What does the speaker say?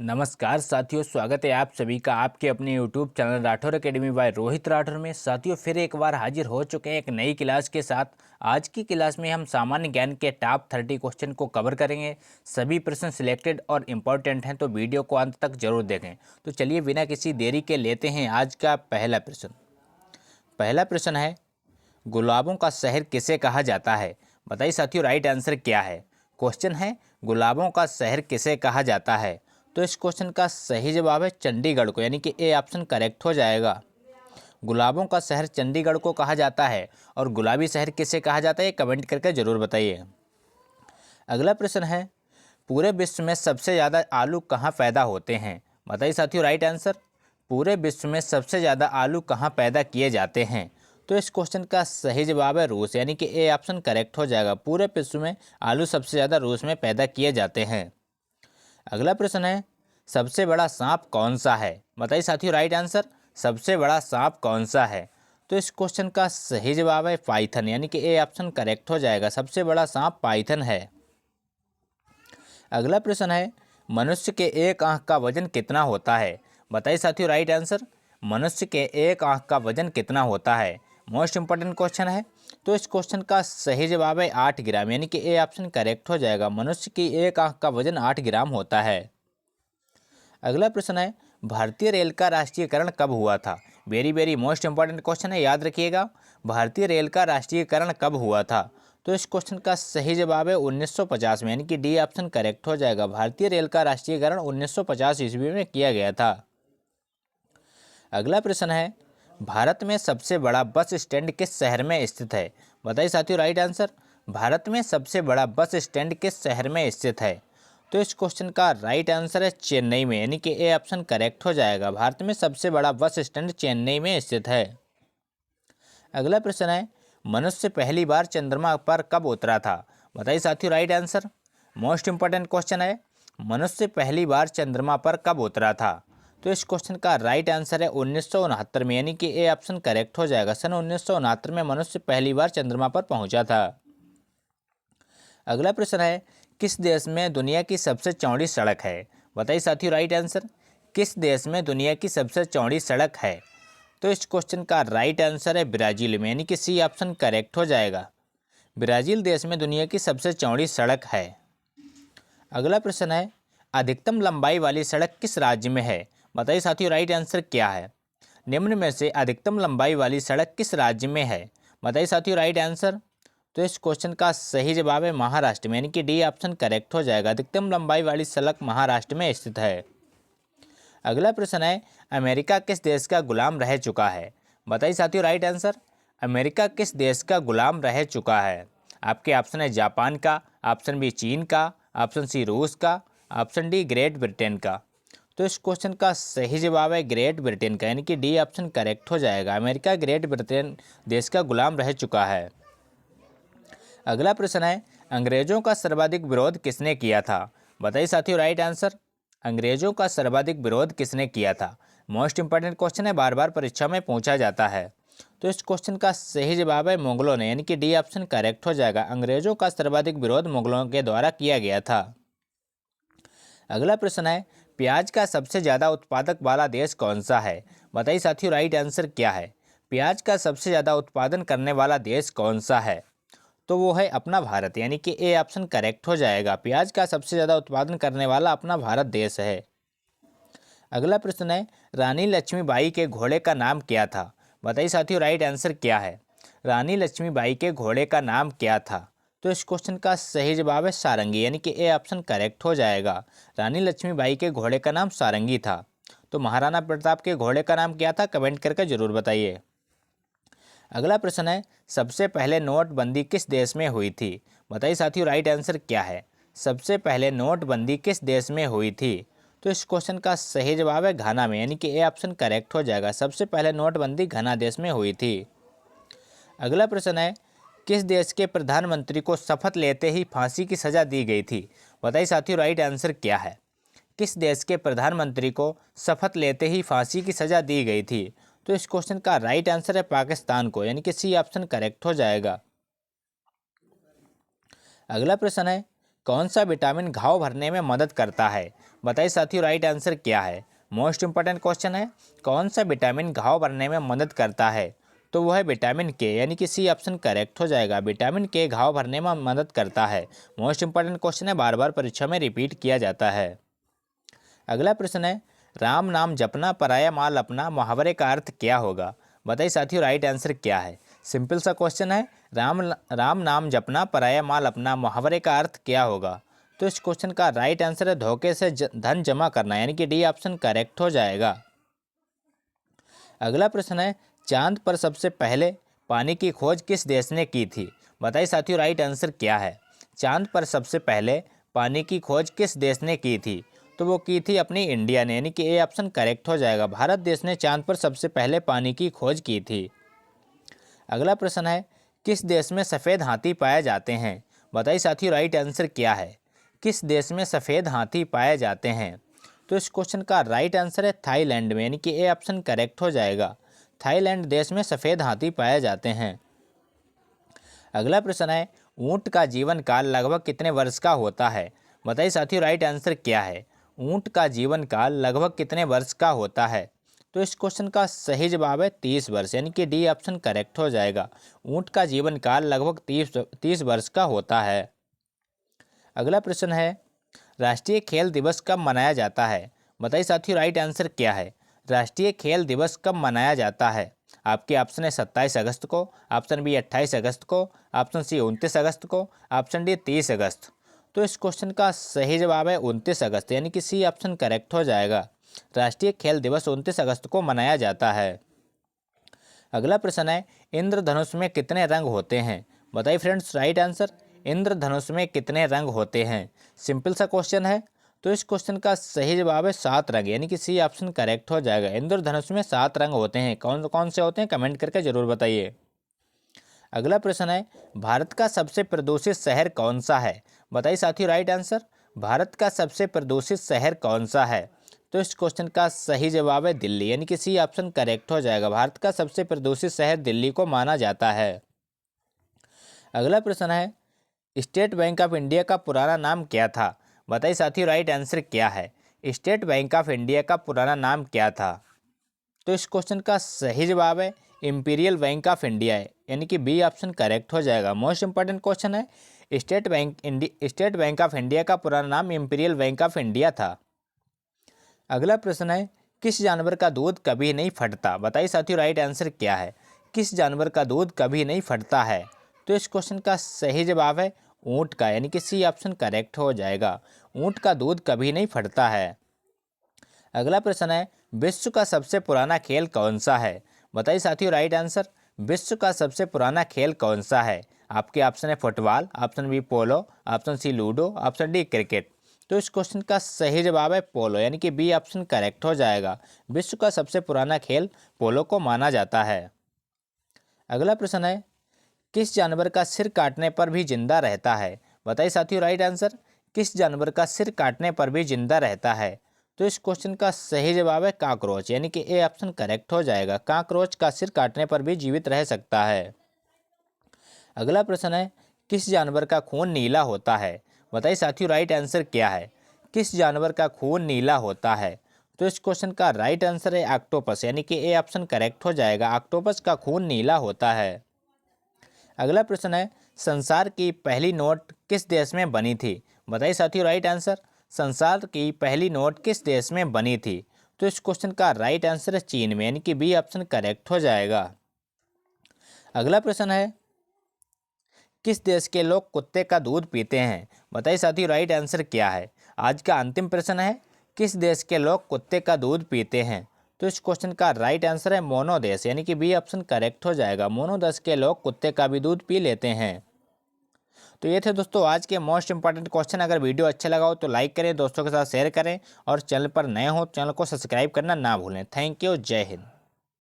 नमस्कार साथियों, स्वागत है आप सभी का आपके अपने YouTube channel Rathore academy by Rohit Rathore में। साथियों, फिर एक बार हाजिर हो चुके हैं एक नई क्लास के साथ। आज की क्लास में हम सामान्य ज्ञान के टॉप 30 क्वेश्चन को कवर करेंगे। सभी प्रश्न सिलेक्टेड और इम्पोर्टेंट हैं, तो वीडियो को अंत तक जरूर देखें। तो चलिए बिना किसी देरी के लेते हैं आज का पहला प्रश्न। पहला प्रश्न है, गुलाबों का शहर किसे कहा जाता है? बताइए साथियों, राइट आंसर क्या है? क्वेश्चन है, गुलाबों का शहर किसे कहा जाता है? तो इस क्वेश्चन का सही जवाब है चंडीगढ़ को, यानी कि ए ऑप्शन करेक्ट हो जाएगा। गुलाबों का शहर चंडीगढ़ को कहा जाता है। और गुलाबी शहर किसे कहा जाता है, कमेंट करके जरूर बताइए। अगला प्रश्न है, पूरे विश्व में सबसे ज़्यादा आलू कहाँ पैदा होते हैं? बताइए साथियों, राइट आंसर। पूरे विश्व में सबसे ज़्यादा आलू कहाँ पैदा किए जाते हैं? तो इस क्वेश्चन का सही जवाब है रूस, यानी कि ए ऑप्शन करेक्ट हो जाएगा। पूरे विश्व में आलू सबसे ज़्यादा रूस में पैदा किए जाते हैं। अगला प्रश्न है, सबसे बड़ा सांप कौन सा है? बताइए साथियों, राइट आंसर। सबसे बड़ा सांप कौन सा है? तो इस क्वेश्चन का सही जवाब है पाइथन, यानी कि ए ऑप्शन करेक्ट हो जाएगा। सबसे बड़ा सांप पाइथन है। अगला प्रश्न है, मनुष्य के एक आंख का वजन कितना होता है? बताइए साथियों, राइट आंसर। मनुष्य के एक आंख का वजन कितना होता है? मोस्ट इंपॉर्टेंट क्वेश्चन है। तो इस क्वेश्चन का सही जवाब है 8 ग्राम, यानी कि ए ऑप्शन करेक्ट हो जाएगा। मनुष्य की एक आंख का वजन 8 ग्राम होता है। अगला प्रश्न है, भारतीय रेल का राष्ट्रीयकरण कब हुआ था? Very very most important question है, याद रखिएगा। भारतीय रेल का राष्ट्रीयकरण कब हुआ था? तो इस क्वेश्चन का सही जवाब है 1950 में, यानी कि डी ऑप्शन करेक्ट हो जाएगा। भारतीय रेल का राष्ट्रीयकरण 1950 ईस्वी में किया गया था। अगला प्रश्न है, भारत में सबसे बड़ा बस स्टैंड किस शहर में स्थित है? बताइए साथियों, राइट आंसर। भारत में सबसे बड़ा बस स्टैंड किस शहर में स्थित है? तो इस क्वेश्चन का राइट आंसर है चेन्नई में, यानी कि ए ऑप्शन करेक्ट हो जाएगा। भारत में सबसे बड़ा बस स्टैंड चेन्नई में स्थित है। अगला प्रश्न है, मनुष्य पहली बार चंद्रमा पर कब उतरा था? बताइए साथियों, right answer. Most important question है, मनुष्य पहली बार चंद्रमा पर कब उतरा था? तो इस क्वेश्चन का राइट आंसर है 1969 में, यानी कि ए ऑप्शन करेक्ट हो जाएगा। सन 1969 में मनुष्य पहली बार चंद्रमा पर पहुंचा था। अगला प्रश्न है, किस देश में दुनिया की सबसे चौड़ी सड़क है? बताइए साथियों, राइट आंसर। किस देश में दुनिया की सबसे चौड़ी सड़क है? तो इस क्वेश्चन का राइट आंसर है ब्राज़ील में, यानी कि सी ऑप्शन करेक्ट हो जाएगा। ब्राज़ील देश में दुनिया की सबसे चौड़ी सड़क है। अगला प्रश्न है, अधिकतम लंबाई वाली सड़क किस राज्य में है? बताइए साथियों, राइट आंसर क्या है? निम्न में से अधिकतम लंबाई वाली सड़क किस राज्य में है? बताइए साथियों, राइट आंसर। तो इस क्वेश्चन का सही जवाब है महाराष्ट्र में, यानी कि डी ऑप्शन करेक्ट हो जाएगा। अधिकतम लंबाई वाली सड़क महाराष्ट्र में स्थित है। अगला प्रश्न है, अमेरिका किस देश का गुलाम रह चुका है? बताइए साथियों, राइट आंसर। अमेरिका किस देश का गुलाम रह चुका है? आपके ऑप्शन है जापान का, ऑप्शन बी चीन का, ऑप्शन सी रूस का, ऑप्शन डी ग्रेट ब्रिटेन का। तो इस क्वेश्चन का सही जवाब है ग्रेट ब्रिटेन का, यानी कि डी ऑप्शन करेक्ट हो जाएगा। अमेरिका ग्रेट ब्रिटेन देश का गुलाम रह चुका है। अगला प्रश्न है, अंग्रेजों का सर्वाधिक विरोध किसने किया था? बताइए साथियों, राइट आंसर। अंग्रेजों का सर्वाधिक विरोध किसने किया था? मोस्ट इंपॉर्टेंट क्वेश्चन है, बार बार परीक्षा में पूछा जाता है। तो इस क्वेश्चन का सही जवाब है मुगलों ने, यानी कि डी ऑप्शन करेक्ट हो जाएगा। अंग्रेजों का सर्वाधिक विरोध मुगलों के द्वारा किया गया था। अगला प्रश्न है, प्याज का सबसे ज़्यादा उत्पादक वाला देश कौन सा है? बताइए साथियों, राइट आंसर क्या है? प्याज का सबसे ज़्यादा उत्पादन करने वाला देश कौन सा है? तो वो है अपना भारत, यानी कि ए ऑप्शन करेक्ट हो जाएगा। प्याज का सबसे ज़्यादा उत्पादन करने वाला अपना भारत देश है। अगला प्रश्न है, रानी लक्ष्मीबाई के घोड़े का नाम क्या था? बताइए साथियों, राइट आंसर क्या है? रानी लक्ष्मीबाई के घोड़े का नाम क्या था? तो इस क्वेश्चन का सही जवाब है सारंगी, यानी कि ए ऑप्शन करेक्ट हो जाएगा। रानी लक्ष्मीबाई के घोड़े का नाम सारंगी था। तो महाराणा प्रताप के घोड़े का नाम क्या था, कमेंट करके जरूर बताइए। अगला प्रश्न है, सबसे पहले नोटबंदी किस देश में हुई थी? बताइए साथियों, राइट आंसर क्या है? सबसे पहले नोटबंदी किस देश में हुई थी? तो इस क्वेश्चन का सही जवाब है घाना में, यानी कि ए ऑप्शन करेक्ट हो जाएगा। सबसे पहले नोटबंदी घाना देश में हुई थी। अगला प्रश्न है, किस देश के प्रधानमंत्री को शपथ लेते ही फांसी की सजा दी गई थी? बताइए साथियों, राइट आंसर क्या है? किस देश के प्रधानमंत्री को शपथ लेते ही फांसी की सजा दी गई थी? तो इस क्वेश्चन का राइट आंसर है पाकिस्तान को, यानी कि सी ऑप्शन करेक्ट हो जाएगा। अगला प्रश्न है, कौन सा विटामिन घाव भरने में मदद करता है? बताइए साथियों राइट आंसर क्या है। मोस्ट इंपॉर्टेंट क्वेश्चन है, कौन सा विटामिन घाव भरने में मदद करता है, तो वो है विटामिन के, यानी कि सी ऑप्शन करेक्ट हो जाएगा। विटामिन के घाव भरने में मदद करता है। मोस्ट इंपॉर्टेंट क्वेश्चन है, बार बार परीक्षा में रिपीट किया जाता है। अगला प्रश्न है, राम नाम जपना पराया माल अपना, मुहावरे का अर्थ क्या होगा। बताइए साथियों राइट आंसर क्या है। सिंपल सा क्वेश्चन है, राम नाम जपना पराया माल अपना, मुहावरे का अर्थ क्या होगा। तो इस क्वेश्चन का राइट आंसर है धोखे से धन जमा करना, यानी कि डी ऑप्शन करेक्ट हो जाएगा। अगला प्रश्न है, चांद पर सबसे पहले पानी की खोज किस देश ने की थी। बताइए साथियों राइट आंसर क्या है। चांद पर सबसे पहले पानी की खोज किस देश ने की थी, तो वो की थी अपनी इंडिया ने, यानी कि ए ऑप्शन करेक्ट हो जाएगा। भारत देश ने चांद पर सबसे पहले पानी की खोज की थी। अगला प्रश्न है, किस देश में सफ़ेद हाथी पाए जाते हैं। बताइए साथियों राइट आंसर क्या है। किस देश में सफ़ेद हाथी पाए जाते हैं, तो इस क्वेश्चन का राइट आंसर है थाईलैंड में, यानी कि ए ऑप्शन करेक्ट हो जाएगा। थाईलैंड देश में सफ़ेद हाथी पाए जाते हैं। अगला प्रश्न है, ऊंट का जीवन काल लगभग कितने वर्ष का होता है। बताइए साथियों राइट आंसर क्या है। ऊंट का जीवन काल लगभग कितने वर्ष का होता है, तो इस क्वेश्चन का सही जवाब है 30 वर्ष, यानी कि डी ऑप्शन करेक्ट हो जाएगा। ऊंट का जीवन काल लगभग 30 वर्ष का होता है। अगला प्रश्न है, राष्ट्रीय खेल दिवस कब मनाया जाता है। बताइए साथियों राइट आंसर क्या है। राष्ट्रीय खेल दिवस कब मनाया जाता है। आपके ऑप्शन है 27 अगस्त को, ऑप्शन बी 28 अगस्त को, ऑप्शन सी 29 अगस्त को, ऑप्शन डी 30 अगस्त। तो इस क्वेश्चन का सही जवाब है 29 अगस्त, यानी कि सी ऑप्शन करेक्ट हो जाएगा। राष्ट्रीय खेल दिवस 29 अगस्त को मनाया जाता है। अगला प्रश्न है, इंद्रधनुष में कितने रंग होते हैं। बताइए फ्रेंड्स राइट आंसर। इंद्रधनुष में कितने रंग होते हैं। सिंपल सा क्वेश्चन है, तो इस क्वेश्चन का सही जवाब है 7 रंग, यानी कि सी ऑप्शन करेक्ट हो जाएगा। इंद्रधनुष में 7 रंग होते हैं। कौन कौन से होते हैं कमेंट करके जरूर बताइए। अगला प्रश्न है, भारत का सबसे प्रदूषित शहर कौन सा है। बताइए साथियों राइट आंसर। भारत का सबसे प्रदूषित शहर कौन सा है, तो इस क्वेश्चन का सही जवाब है दिल्ली, यानी कि सी ऑप्शन करेक्ट हो जाएगा। भारत का सबसे प्रदूषित शहर दिल्ली को माना जाता है। अगला प्रश्न है, स्टेट बैंक ऑफ इंडिया का पुराना नाम क्या था। बताइए साथियों राइट आंसर क्या है। स्टेट बैंक ऑफ इंडिया का पुराना नाम क्या था, तो इस क्वेश्चन का सही जवाब है इंपीरियल बैंक ऑफ इंडिया है, यानी कि बी ऑप्शन करेक्ट हो जाएगा। मोस्ट इंपॉर्टेंट क्वेश्चन है, स्टेट बैंक ऑफ इंडिया का पुराना नाम इंपीरियल बैंक ऑफ इंडिया था। अगला प्रश्न है, किस जानवर का दूध कभी नहीं फटता। बताइए साथियों राइट आंसर क्या है। किस जानवर का दूध कभी नहीं फटता है, तो इस क्वेश्चन का सही जवाब है ऊंट का, यानी कि सी ऑप्शन करेक्ट हो जाएगा। ऊंट का दूध कभी नहीं फटता है। अगला प्रश्न है, विश्व का सबसे पुराना खेल कौन सा है। बताइए साथियों राइट आंसर। विश्व का सबसे पुराना खेल कौन सा है। आपके ऑप्शन है football, option B polo, option C ludo, option D cricket. तो इस क्वेश्चन का सही जवाब है पोलो, यानी कि बी ऑप्शन करेक्ट हो जाएगा। विश्व का सबसे पुराना खेल पोलो को माना जाता है। अगला प्रश्न है, किस जानवर का सिर काटने पर भी जिंदा रहता है। बताइए साथियों राइट आंसर। किस जानवर का सिर काटने पर भी जिंदा रहता है, तो इस क्वेश्चन का सही जवाब है काकरोच, यानी कि ए ऑप्शन करेक्ट हो जाएगा। काकरोच का सिर काटने पर भी जीवित रह सकता है। अगला प्रश्न है, किस जानवर का खून नीला होता है। बताइए साथियों राइट आंसर क्या है। किस जानवर का खून नीला होता है, तो इस क्वेश्चन का राइट आंसर है ऑक्टोपस, यानी कि ए ऑप्शन करेक्ट हो जाएगा। ऑक्टोपस का खून नीला होता है। अगला प्रश्न है, संसार की पहली नोट किस देश में बनी थी। बताइए साथियों राइट आंसर। संसार की पहली नोट किस देश में बनी थी, तो इस क्वेश्चन का राइट आंसर है चीन में, यानी कि बी ऑप्शन करेक्ट हो जाएगा। अगला प्रश्न है, किस देश के लोग कुत्ते का दूध पीते हैं। बताइए साथियों राइट आंसर क्या है। आज का अंतिम प्रश्न है, किस देश के लोग कुत्ते का दूध पीते हैं, तो इस क्वेश्चन का राइट आंसर है मोनो देश, यानी कि बी ऑप्शन करेक्ट हो जाएगा। मोनो देश के लोग कुत्ते का भी दूध पी लेते हैं। तो ये थे दोस्तों आज के मोस्ट इंपॉर्टेंट क्वेश्चन। अगर वीडियो अच्छा लगा हो तो लाइक करें, दोस्तों के साथ शेयर करें और चैनल पर नए हो चैनल को सब्सक्राइब करना ना भूलें। थैंक यू, जय हिंद।